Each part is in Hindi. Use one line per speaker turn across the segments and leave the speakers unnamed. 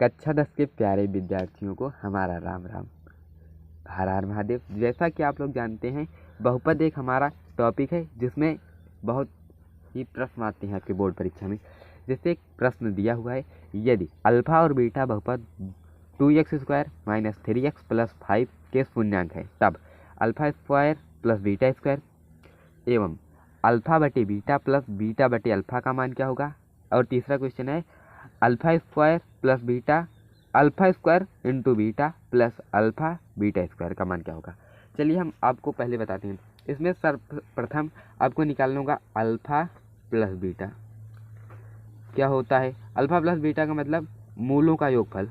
कक्षा 10 के प्यारे विद्यार्थियों को हमारा राम राम। हर हर महादेव। जैसा कि आप लोग जानते हैं, बहुपद एक हमारा टॉपिक है जिसमें बहुत ही प्रश्न आते हैं आपके बोर्ड परीक्षा में। जैसे एक प्रश्न दिया हुआ है, यदि अल्फा और बीटा बहुपद 2x² - 3x + 5 के शून्यांक है, तब alpha square plus beta square एवं अल्फा बटे बीटा प्लस बीटा बटे अल्फा का मान क्या होगा। और तीसरा क्वेश्चन है, alpha square plus beta alpha square into beta plus alpha beta square का मान क्या होगा। चलिए हम आपको पहले बताते हैं। इसमें सर्वप्रथम आपको निकालना होगा अल्फा प्लस बीटा क्या होता है। अल्फा प्लस बीटा का मतलब मूलों का योगफल,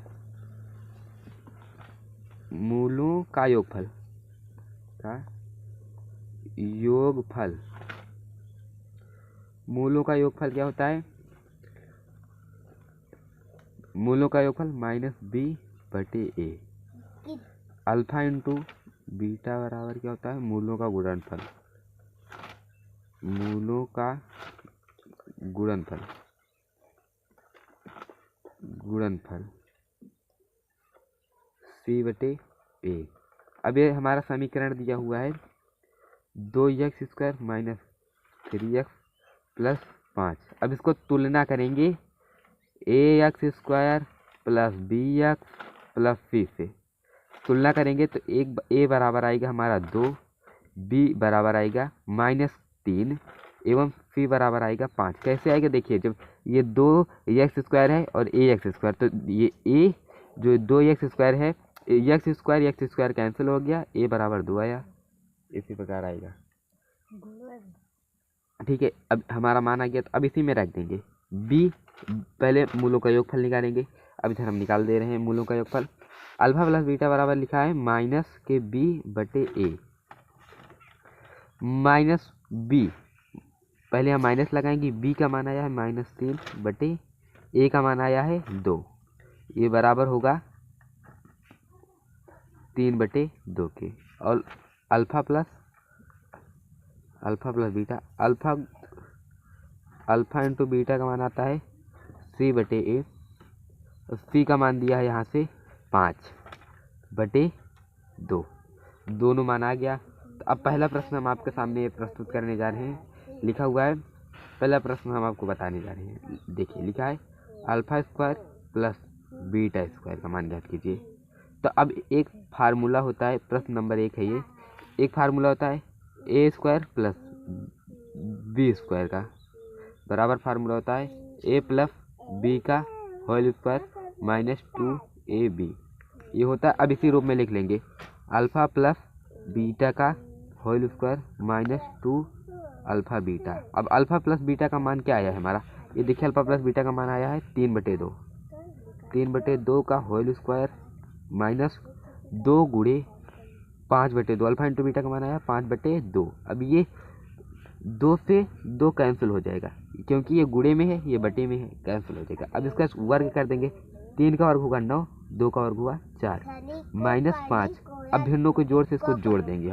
मूलों का योगफल मूलों का योगफल क्या होता है। मूलों का योगफल -b/a। अल्फा इंटू बीटा बराबर क्या होता है, मूलों का गुणनफल, मूलों का गुणनफल c/a। अब ये हमारा समीकरण दिया हुआ है 2x² - 3x + 5। अब इसको तुलना करेंगे ax² + bx + c से। तुलना करेंगे तो एक a बराबर आएगा हमारा 2, b बराबर आएगा -3 एवं c बराबर आएगा 5। कैसे आएगा देखिए, जब ये 2x² है और ax², तो ये a जो 2x² है, x² कैंसिल हो गया, a बराबर 2 आया। इसी प्रकार आएगा, ठीक है। अब हमारा मान आ गया, तो अब इसी में रख देंगे b। पहले मूलों का योगफल निकालेंगे। अब इधर हम निकाल दे रहे हैं मूलों का योगफल। अल्फा प्लस बीटा बराबर लिखा है -b/a -b। पहले हम माइनस लगाएंगे, b का मान आया है -3/a का मान आया है 2। ये बराबर होगा 3/2 के। और alpha plus beta, alpha into beta का मान आता है c/a। c का मान दिया है यहाँ से 5/2। दोनों मान आ गया। तो अब पहला प्रश्न हम आपके सामने प्रस्तुत करने जा रहे हैं। लिखा हुआ है, पहला प्रश्न हम आपको बताने जा रहे हैं। देखिए लिखा है alpha square plus beta square का मान ज्ञात कीजिए। तो अब एक फार्मूला होता है, प्रश्न नंबर 1 है ये। एक फार्मूला होता है a² + b² का, बराबर फार्मूला होता है a + b का होल स्क्वायर -2ab। ये होता है। अब इसी रूप में लिख लेंगे अल्फा प्लस बीटा का होल स्क्वायर -2 अल्फा बीटा। अब अल्फा प्लस बीटा का मान क्या आया है हमारा, ये देखिए अल्फा प्लस बीटा का मान आया है 3/2। 3/2 का होल स्क्वायर -2 गुणे 5/2। अल्फा इंटू बीटा का मान आया 5/2। अब ये 2 से 2 कैंसिल हो जाएगा, क्योंकि ये गुणे में है, ये बटे में है, कैंसिल हो जाएगा। अब इसका वर्ग कर देंगे। 3 का वर्ग होगा 9, 2 का वर्ग हुआ 4 -5। अब भिन्नों के जोड़ से इसको जोड़ देंगे हम।